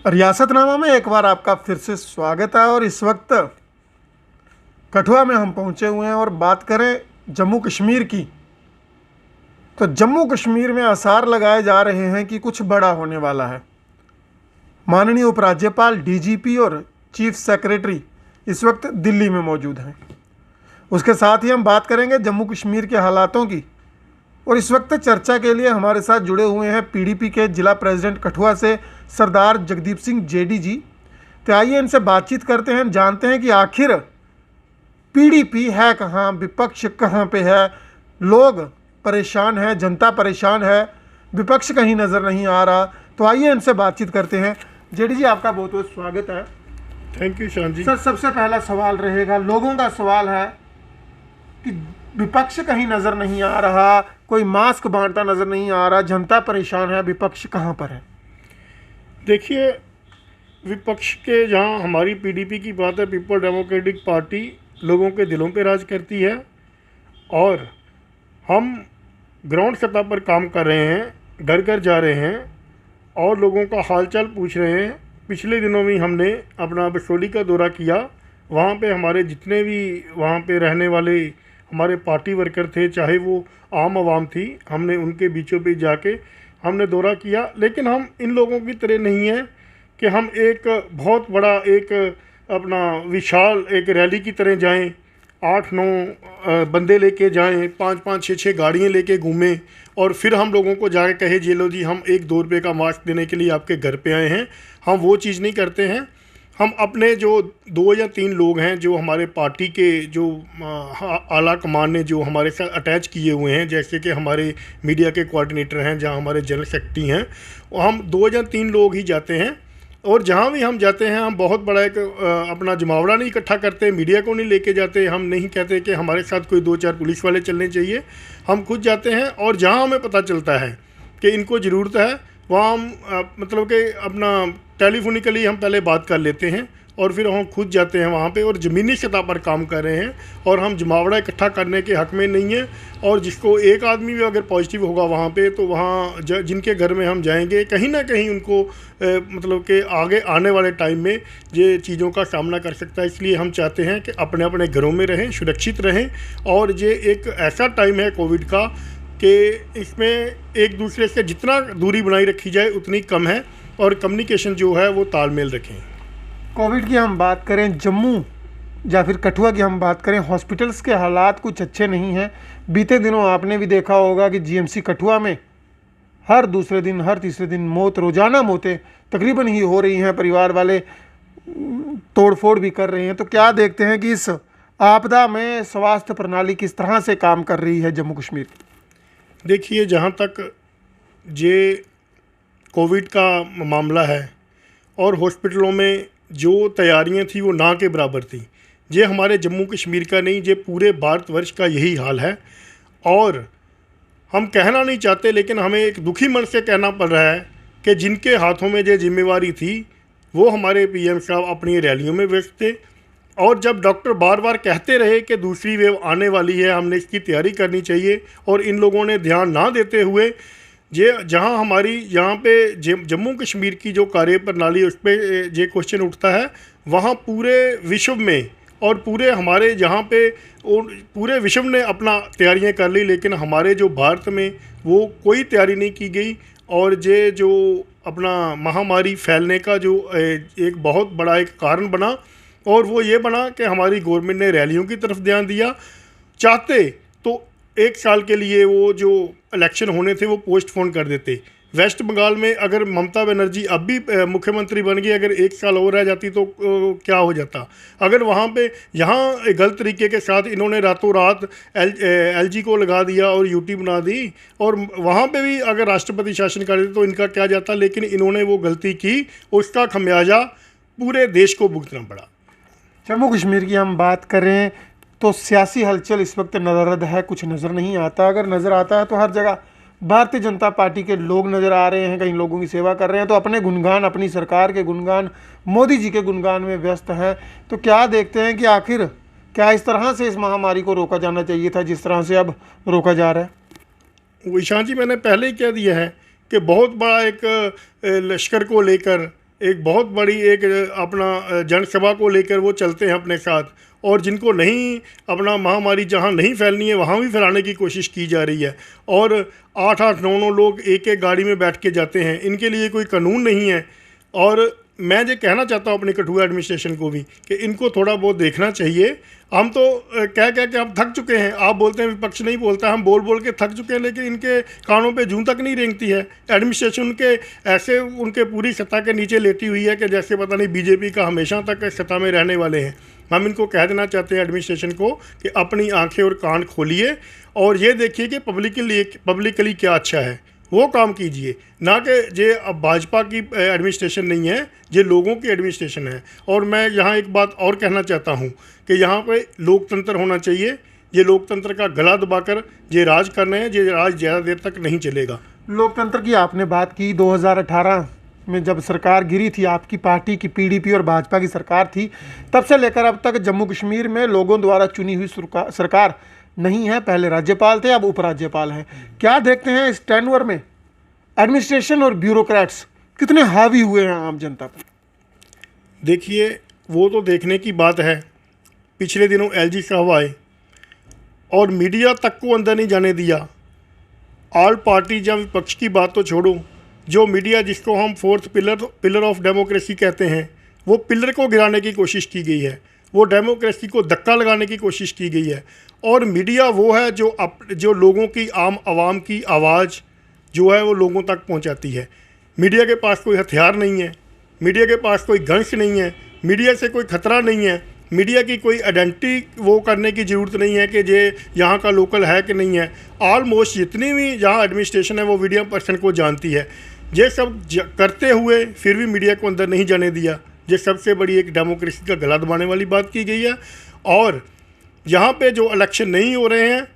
रियासतनामा में एक बार आपका फिर से स्वागत है। और इस वक्त कठुआ में हम पहुंचे हुए हैं और बात करें जम्मू कश्मीर की, तो जम्मू कश्मीर में आसार लगाए जा रहे हैं कि कुछ बड़ा होने वाला है। माननीय उपराज्यपाल, डीजीपी और चीफ सेक्रेटरी इस वक्त दिल्ली में मौजूद हैं। उसके साथ ही हम बात करेंगे जम्मू कश्मीर के हालातों की। और इस वक्त चर्चा के लिए हमारे साथ जुड़े हुए हैं पीडीपी के जिला प्रेसिडेंट कठुआ से सरदार जगदीप सिंह जेडी जी। तो आइए इनसे बातचीत करते हैं, जानते हैं कि आखिर पीडीपी है कहाँ, विपक्ष कहाँ पे है, लोग परेशान हैं, जनता परेशान है, विपक्ष कहीं नज़र नहीं आ रहा। तो आइए इनसे बातचीत करते हैं। जेडी जी, आपका बहुत बहुत स्वागत है। थैंक यू शान जी। सर, सबसे पहला सवाल रहेगा, लोगों का सवाल है कि विपक्ष कहीं नज़र नहीं आ रहा, कोई मास्क बांटता नज़र नहीं आ रहा, जनता परेशान है, विपक्ष कहाँ पर है? देखिए, विपक्ष के जहाँ हमारी पीडीपी की बात है, पीपल डेमोक्रेटिक पार्टी लोगों के दिलों पे राज करती है और हम ग्राउंड सतह पर काम कर रहे हैं, घर घर जा रहे हैं और लोगों का हालचाल पूछ रहे हैं। पिछले दिनों में हमने अपना बसोली का दौरा किया। वहाँ पे हमारे जितने भी वहाँ पे रहने वाले हमारे पार्टी वर्कर थे, चाहे वो आम आवाम थी, हमने उनके बीचों बीच जाके हमने दौरा किया। लेकिन हम इन लोगों की तरह नहीं हैं कि हम एक बहुत बड़ा एक अपना विशाल एक रैली की तरह जाएं, 8-9 बंदे लेके जाएं, 5-5 6-6 गाड़ियाँ लेके घूमें और फिर हम लोगों को जाके कहे जे लो जी, हम 1-2 रुपये का मास्क देने के लिए आपके घर पे आए हैं। हम वो चीज़ नहीं करते हैं। हम अपने जो 2 या 3 लोग हैं जो हमारे पार्टी के जो आला कमान ने जो हमारे साथ अटैच किए हुए हैं, जैसे कि हमारे मीडिया के कोऑर्डिनेटर हैं, जहाँ हमारे जनरल सेक्रेटरी हैं, हम 2 या 3 लोग ही जाते हैं। और जहाँ भी हम जाते हैं हम बहुत बड़ा एक अपना जमावड़ा नहीं इकट्ठा करते, मीडिया को नहीं लेके जाते। हम नहीं कहते कि हमारे साथ कोई 2-4 पुलिस वाले चलने चाहिए। हम खुद जाते हैं और जहाँ हमें पता चलता है कि इनको ज़रूरत है वहाँ हम मतलब कि अपना टेलीफोनिकली हम पहले बात कर लेते हैं और फिर हम खुद जाते हैं वहाँ पे और ज़मीनी सतह पर काम कर रहे हैं। और हम जमावड़ा इकट्ठा करने के हक़ में नहीं हैं। और जिसको एक आदमी भी अगर पॉजिटिव होगा वहाँ पे, तो वहाँ जिनके घर में हम जाएंगे कहीं ना कहीं उनको मतलब कि आगे आने वाले टाइम में ये चीज़ों का सामना कर सकता है। इसलिए हम चाहते हैं कि अपने अपने घरों में रहें, सुरक्षित रहें। और ये एक ऐसा टाइम है कोविड का कि इसमें एक दूसरे से जितना दूरी बनाई रखी जाए उतनी कम है और कम्युनिकेशन जो है वो तालमेल रखें। कोविड की हम बात करें, जम्मू या फिर कठुआ की हम बात करें, हॉस्पिटल्स के हालात कुछ अच्छे नहीं हैं। बीते दिनों आपने भी देखा होगा कि जीएमसी कठुआ में हर दूसरे दिन, हर तीसरे दिन मौत, रोज़ाना मौतें तकरीबन ही हो रही हैं। परिवार वाले तोड़फोड़ भी कर रहे हैं। तो क्या देखते हैं कि इस आपदा में स्वास्थ्य प्रणाली किस तरह से काम कर रही है जम्मू कश्मीर की? देखिए, जहाँ तक ये कोविड का मामला है और हॉस्पिटलों में जो तैयारियां थी वो ना के बराबर थी। ये हमारे जम्मू कश्मीर का नहीं, ये पूरे भारतवर्ष का यही हाल है। और हम कहना नहीं चाहते लेकिन हमें एक दुखी मन से कहना पड़ रहा है कि जिनके हाथों में ये जिम्मेवारी थी वो हमारे पीएम साहब अपनी रैलियों में व्यस्त थे। और जब डॉक्टर बार बार कहते रहे कि दूसरी वेव आने वाली है, हमने इसकी तैयारी करनी चाहिए, और इन लोगों ने ध्यान ना देते हुए ये जहाँ हमारी यहाँ पे जम्मू कश्मीर की जो कार्य प्रणाली उस पर ये क्वेश्चन उठता है, वहाँ पूरे विश्व में और पूरे हमारे यहाँ पे पूरे विश्व ने अपना तैयारियाँ कर ली, लेकिन हमारे जो भारत में वो कोई तैयारी नहीं की गई। और ये जो अपना महामारी फैलने का जो एक बहुत बड़ा एक कारण बना, और वो ये बना कि हमारी गवर्नमेंट ने रैलियों की तरफ ध्यान दिया। चाहते तो 1 साल के लिए वो जो इलेक्शन होने थे वो पोस्टपोन कर देते। वेस्ट बंगाल में अगर ममता बनर्जी अब भी मुख्यमंत्री बन गई, अगर 1 साल और रह जाती तो क्या हो जाता। अगर वहाँ पे यहाँ गलत तरीके के साथ इन्होंने रातों रात एलजी को लगा दिया और यूटी बना दी, और वहाँ पे भी अगर राष्ट्रपति शासन कर देते तो इनका क्या जाता। लेकिन इन्होंने वो गलती की, उसका खमियाजा पूरे देश को भुगतना पड़ा। जम्मू कश्मीर की हम बात करें तो सियासी हलचल इस वक्त नज़ररद है, कुछ नज़र नहीं आता। अगर नज़र आता है तो हर जगह भारतीय जनता पार्टी के लोग नज़र आ रहे हैं, कहीं लोगों की सेवा कर रहे हैं, तो अपने गुणगान, अपनी सरकार के गुणगान, मोदी जी के गुणगान में व्यस्त हैं। तो क्या देखते हैं कि आखिर क्या इस तरह से इस महामारी को रोका जाना चाहिए था जिस तरह से अब रोका जा रहा है? विशांत जी, मैंने पहले ही कह दिया है कि बहुत बड़ा एक लश्कर को लेकर एक बहुत बड़ी एक अपना जनसभा को लेकर वो चलते हैं अपने साथ, और जिनको नहीं अपना महामारी जहाँ नहीं फैलनी है वहाँ भी फैलाने की कोशिश की जा रही है। और 8-8 9-9 लोग एक एक गाड़ी में बैठ के जाते हैं, इनके लिए कोई कानून नहीं है। और मैं ये कहना चाहता हूँ अपनी कठुआ एडमिनिस्ट्रेशन को भी कि इनको थोड़ा बहुत देखना चाहिए। हम तो कह के हम थक चुके हैं। आप बोलते हैं विपक्ष नहीं बोलता, हम बोल बोल के थक चुके हैं, लेकिन इनके कानों पे जूं तक नहीं रेंगती है। एडमिनिस्ट्रेशन उनके ऐसे उनके पूरी सत्ता के नीचे लेटी हुई है कि जैसे पता नहीं बीजेपी का हमेशा तक सत्ता में रहने वाले हैं। हम इनको कह देना चाहते हैं एडमिनिस्ट्रेशन को कि अपनी आंखें और कान खोलिए और ये देखिए कि पब्लिकली क्या अच्छा है, वो काम कीजिए, ना कि ये अब भाजपा की एडमिनिस्ट्रेशन नहीं है, ये लोगों की एडमिनिस्ट्रेशन है। और मैं यहाँ एक बात और कहना चाहता हूँ कि यहाँ पे लोकतंत्र होना चाहिए। ये लोकतंत्र का गला दबाकर ये राज कर रहे हैं, ये राज ज़्यादा देर तक नहीं चलेगा। लोकतंत्र की आपने बात की, 2018 में जब सरकार गिरी थी, आपकी पार्टी की पीडीपी और भाजपा की सरकार थी, तब से लेकर अब तक जम्मू कश्मीर में लोगों द्वारा चुनी हुई सरकार नहीं है। पहले राज्यपाल थे, अब उपराज्यपाल हैं। क्या देखते हैं इस टेन्योर में एडमिनिस्ट्रेशन और ब्यूरोक्रेट्स कितने हावी हुए हैं आम जनता पर? देखिए, वो तो देखने की बात है। पिछले दिनों एलजी साहब आए और मीडिया तक को अंदर नहीं जाने दिया। ऑल पार्टी या विपक्ष की बात तो छोड़ो, जो मीडिया जिसको हम फोर्थ पिलर ऑफ डेमोक्रेसी कहते हैं, वो पिलर को गिराने की कोशिश की गई है, वो डेमोक्रेसी को धक्का लगाने की कोशिश की गई है। और मीडिया वो है जो लोगों की आम आवाम की आवाज़ जो है वो लोगों तक पहुंचाती है। मीडिया के पास कोई हथियार नहीं है, मीडिया के पास कोई गन्स नहीं है, मीडिया से कोई ख़तरा नहीं है, मीडिया की कोई आइडेंटिटी वो करने की ज़रूरत नहीं है कि ये यहाँ का लोकल है कि नहीं है। ऑलमोस्ट जितनी भी यहाँ एडमिनिस्ट्रेशन है वो मीडिया पर्सन को जानती है। ये सब करते हुए फिर भी मीडिया को अंदर नहीं जाने दिया। ये सबसे बड़ी एक डेमोक्रेसी का गला दबाने वाली बात की गई है। और यहाँ पे जो इलेक्शन नहीं हो रहे हैं,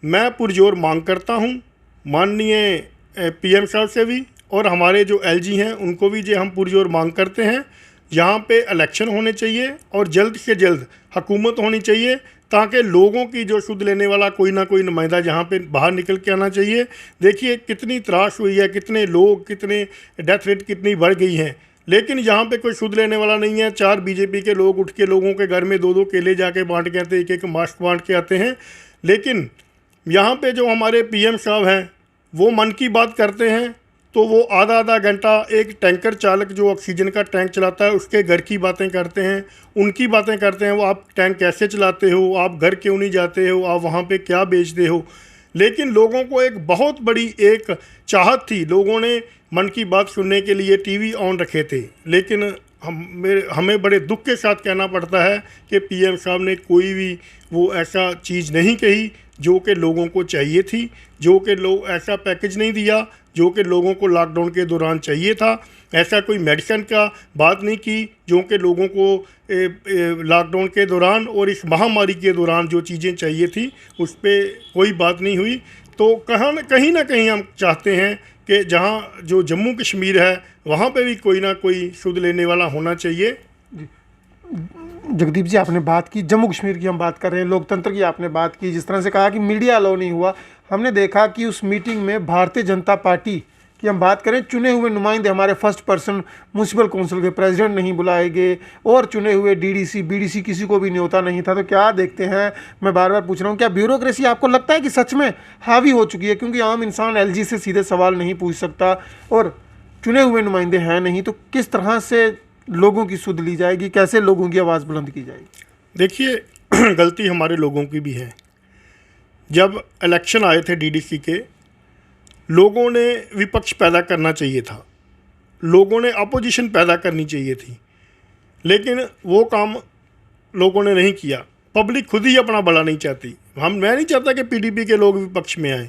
मैं पुरजोर मांग करता हूँ माननीय पीएम साहब से भी और हमारे जो एलजी हैं उनको भी जो हम पुरजोर मांग करते हैं, यहाँ पे इलेक्शन होने चाहिए और जल्द से जल्द हुकूमत होनी चाहिए, ताकि लोगों की जो सुध लेने वाला कोई ना कोई नुमाइंदा यहाँ पे बाहर निकल के आना चाहिए। देखिए कितनी त्रास हुई है, कितने लोग, कितने डेथ रेट कितनी बढ़ गई हैं, लेकिन यहाँ पे कोई सुध लेने वाला नहीं है। 4 बीजेपी के लोग उठ के लोगों के घर में 2-2 केले जाके बांट के आते, एक मास्क बांट के आते हैं। लेकिन यहाँ पे जो हमारे पीएम साहब हैं वो मन की बात करते हैं तो वो आधा घंटा एक टैंकर चालक जो ऑक्सीजन का टैंक चलाता है उसके घर की बातें करते हैं, उनकी बातें करते हैं। वो आप टैंक कैसे चलाते हो, आप घर क्यों नहीं जाते हो, आप वहाँ पे क्या बेचते हो। लेकिन लोगों को एक बहुत बड़ी एक चाहत थी, लोगों ने मन की बात सुनने के लिए टीवी ऑन रखे थे। लेकिन हमें बड़े दुख के साथ कहना पड़ता है कि पीएम साहब ने कोई भी वो ऐसा चीज़ नहीं कही जो कि लोगों को चाहिए थी, जो कि लोग ऐसा पैकेज नहीं दिया जो कि लोगों को लॉकडाउन के दौरान चाहिए था। ऐसा कोई मेडिसिन का बात नहीं की जो कि लोगों को लॉकडाउन के दौरान और इस महामारी के दौरान जो चीज़ें चाहिए थी उस पर कोई बात नहीं हुई। तो कहीं ना कहीं हम चाहते हैं कि जहाँ जो जम्मू कश्मीर है वहाँ पे भी कोई ना कोई सुध लेने वाला होना चाहिए। जगदीप जी, आपने बात की जम्मू कश्मीर की, हम बात कर रहे हैं लोकतंत्र की। आपने बात की जिस तरह से कहा कि मीडिया अलाउ नहीं हुआ, हमने देखा कि उस मीटिंग में भारतीय जनता पार्टी की हम बात करें, चुने हुए नुमाइंदे हमारे फर्स्ट पर्सन म्यूनसिपल काउंसिल के प्रेसिडेंट नहीं बुलाए गए और चुने हुए डीडीसी बीडीसी किसी को भी न्योता नहीं था। तो क्या देखते हैं, मैं बार बार पूछ रहा हूँ, क्या ब्यूरोक्रेसी आपको लगता है कि सच में हावी हो चुकी है? क्योंकि आम इंसान एलजी से सीधे सवाल नहीं पूछ सकता और चुने हुए नुमाइंदे हैं नहीं, तो किस तरह से लोगों की सुध ली जाएगी, कैसे लोगों की आवाज़ बुलंद की जाएगी? देखिए गलती हमारे लोगों की भी है। जब इलेक्शन आए थे डीडीसी के, लोगों ने विपक्ष पैदा करना चाहिए था, लोगों ने अपोजिशन पैदा करनी चाहिए थी, लेकिन वो काम लोगों ने नहीं किया। पब्लिक खुद ही अपना भला नहीं चाहती। मैं नहीं चाहता कि पीडीपी के लोग विपक्ष में आए।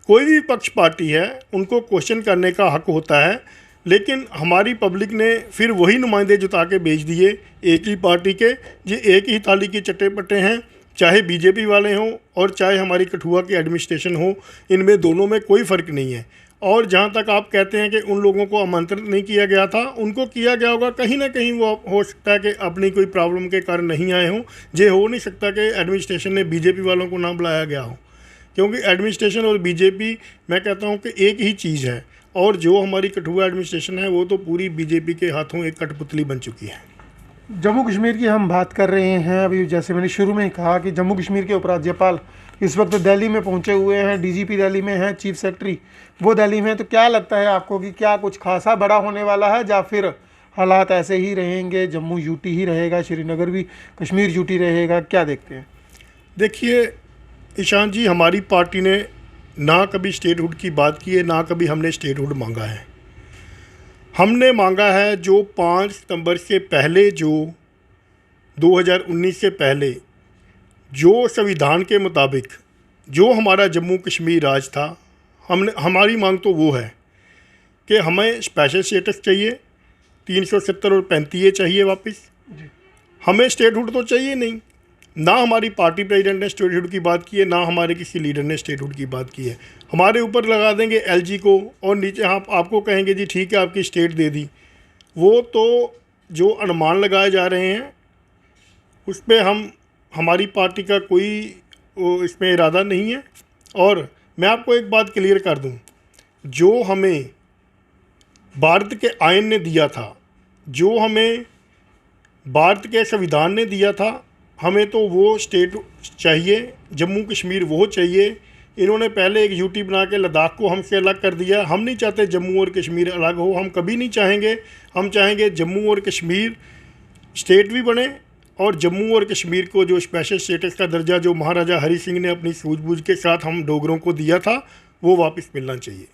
कोई भी विपक्ष पार्टी है उनको क्वेश्चन करने का हक होता है, लेकिन हमारी पब्लिक ने फिर वही नुमाइंदे जुटा के भेज दिए एक ही पार्टी के। ये एक ही थाली के चट्टे पट्टे हैं, चाहे बीजेपी वाले हों और चाहे हमारी कठुआ की एडमिनिस्ट्रेशन हो, इनमें दोनों में कोई फ़र्क नहीं है। और जहाँ तक आप कहते हैं कि उन लोगों को आमंत्रित नहीं किया गया था, उनको किया गया होगा। कहीं ना कहीं वो हो सकता है कि अपनी कोई प्रॉब्लम के कारण नहीं आए हों। ये हो नहीं सकता कि एडमिनिस्ट्रेशन ने बीजेपी वालों को ना बुलाया गया हो, क्योंकि एडमिनिस्ट्रेशन और बीजेपी मैं कहता हूँ कि एक ही चीज़ है। और जो हमारी कठुआ एडमिनिस्ट्रेशन है वो तो पूरी बीजेपी के हाथों एक कठपुतली बन चुकी है। जम्मू कश्मीर की हम बात कर रहे हैं। अभी जैसे मैंने शुरू में ही कहा कि जम्मू कश्मीर के उपराज्यपाल इस वक्त दिल्ली में पहुंचे हुए हैं, डीजीपी दिल्ली में हैं, चीफ सेक्रेटरी वो दिल्ली में हैं। तो क्या लगता है आपको कि क्या कुछ खासा बड़ा होने वाला है या फिर हालात ऐसे ही रहेंगे, जम्मू यूटी ही रहेगा, श्रीनगर भी कश्मीर यूटी रहेगा, क्या देखते हैं? देखिए ईशान जी, हमारी पार्टी ने ना कभी स्टेटहुड की बात की है, ना कभी हमने स्टेटहुड मांगा है। हमने मांगा है जो 5 सितंबर से पहले, जो 2019 से पहले जो संविधान के मुताबिक जो हमारा जम्मू कश्मीर राज था, हमारी मांग तो वो है कि हमें स्पेशल स्टेटस चाहिए, 370 और 35 चाहिए वापस। हमें स्टेटहुड तो चाहिए नहीं। ना हमारी पार्टी प्रेसिडेंट ने स्टेटहुड की बात की है, ना हमारे किसी लीडर ने स्टेटहुड की बात की है। हमारे ऊपर लगा देंगे एलजी को और नीचे आपको कहेंगे जी ठीक है आपकी स्टेट दे दी। वो तो जो अनुमान लगाए जा रहे हैं उस पर हमारी पार्टी का कोई इसमें इरादा नहीं है। और मैं आपको एक बात क्लियर कर दूं, जो हमें भारत के आयन ने दिया था, जो हमें भारत के संविधान ने दिया था, हमें तो वो स्टेट चाहिए, जम्मू कश्मीर वो चाहिए। इन्होंने पहले एक यूटी बना के लद्दाख को हमसे अलग कर दिया। हम नहीं चाहते जम्मू और कश्मीर अलग हो, हम कभी नहीं चाहेंगे। हम चाहेंगे जम्मू और कश्मीर स्टेट भी बने और जम्मू और कश्मीर को जो स्पेशल स्टेटस का दर्जा जो महाराजा हरि सिंह ने अपनी सूझबूझ के साथ हम डोगरों को दिया था वो वापस मिलना चाहिए।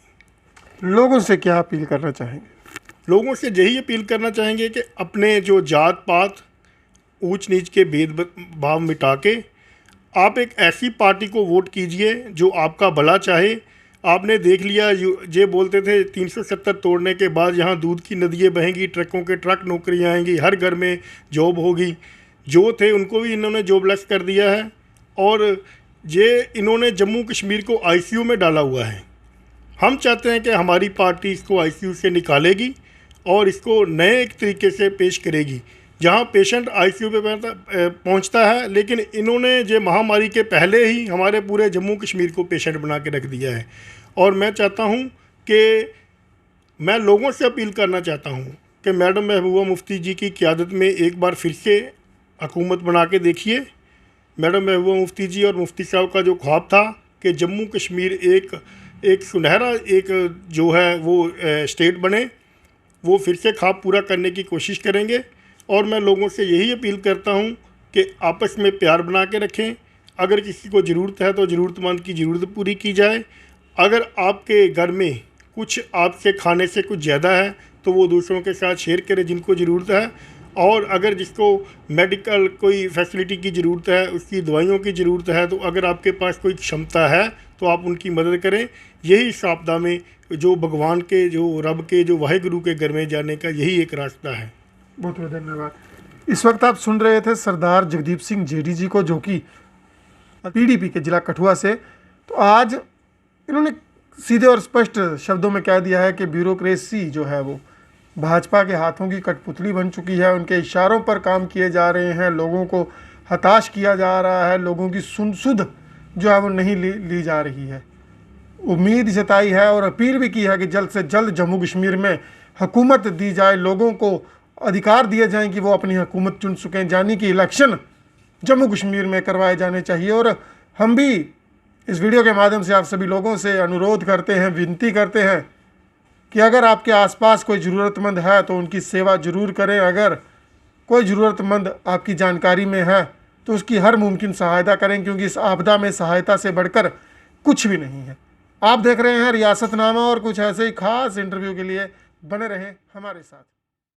लोगों से क्या अपील करना चाहेंगे? लोगों से यही अपील करना चाहेंगे कि अपने जो जात पात ऊंच नीच के भेदभाव मिटा के आप एक ऐसी पार्टी को वोट कीजिए जो आपका भला चाहे। आपने देख लिया, ये बोलते थे 370 तोड़ने के बाद यहाँ दूध की नदियाँ बहेंगी, ट्रकों के ट्रक नौकरियाँ आएंगी, हर घर में जॉब होगी। जो थे उनको भी इन्होंने जॉबलेस कर दिया है और ये इन्होंने जम्मू कश्मीर को आईसीयू में डाला हुआ है। हम चाहते हैं कि हमारी पार्टी इसको आईसीयू से निकालेगी और इसको नए एक तरीके से पेश करेगी, जहां पेशेंट आईसीयू पे पहुंचता है। लेकिन इन्होंने जो महामारी के पहले ही हमारे पूरे जम्मू कश्मीर को पेशेंट बना के रख दिया है। और मैं चाहता हूं कि मैं लोगों से अपील करना चाहता हूं कि मैडम महबूबा मुफ्ती जी की क़यादत में एक बार फिर से हुकूमत बना के देखिए। मैडम महबूबा मुफ्ती जी और मुफ्ती साहब का जो ख्वाब था कि जम्मू कश्मीर एक सुनहरा एक जो है वो स्टेट बने, वो फिर से ख्वाब पूरा करने की कोशिश करेंगे। और मैं लोगों से यही अपील करता हूं कि आपस में प्यार बना के रखें। अगर किसी को ज़रूरत है तो ज़रूरतमंद की ज़रूरत पूरी की जाए। अगर आपके घर में कुछ आपसे खाने से कुछ ज़्यादा है तो वो दूसरों के साथ शेयर करें जिनको ज़रूरत है। और अगर जिसको मेडिकल कोई फैसिलिटी की ज़रूरत है, उसकी दवाइयों की ज़रूरत है, तो अगर आपके पास कोई क्षमता है तो आप उनकी मदद करें। यही इस आपदा में जो भगवान के, जो रब के, जो वाहिगुरु के घर में जाने का यही एक रास्ता है। बहुत बहुत धन्यवाद। इस वक्त आप सुन रहे थे सरदार जगदीप सिंह जेडी जी को, जो कि पीडीपी के ज़िला कठुआ से। तो आज इन्होंने सीधे और स्पष्ट शब्दों में कह दिया है कि ब्यूरोक्रेसी जो है वो भाजपा के हाथों की कठपुतली बन चुकी है। उनके इशारों पर काम किए जा रहे हैं, लोगों को हताश किया जा रहा है, लोगों की सुध जो है वो नहीं ली जा रही है। उम्मीद जताई है और अपील भी की है कि जल्द से जल्द जम्मू कश्मीर में हुकूमत दी जाए, लोगों को अधिकार दिए जाएं कि वो अपनी हुकूमत चुन सकें, यानी कि इलेक्शन जम्मू कश्मीर में करवाए जाने चाहिए। और हम भी इस वीडियो के माध्यम से आप सभी लोगों से अनुरोध करते हैं, विनती करते हैं कि अगर आपके आसपास कोई ज़रूरतमंद है तो उनकी सेवा ज़रूर करें। अगर कोई ज़रूरतमंद आपकी जानकारी में है तो उसकी हर मुमकिन सहायता करें, क्योंकि इस आपदा में सहायता से बढ़कर कुछ भी नहीं है। आप देख रहे हैं रियासतनामा और कुछ ऐसे ही खास इंटरव्यू के लिए बने रहें हमारे साथ।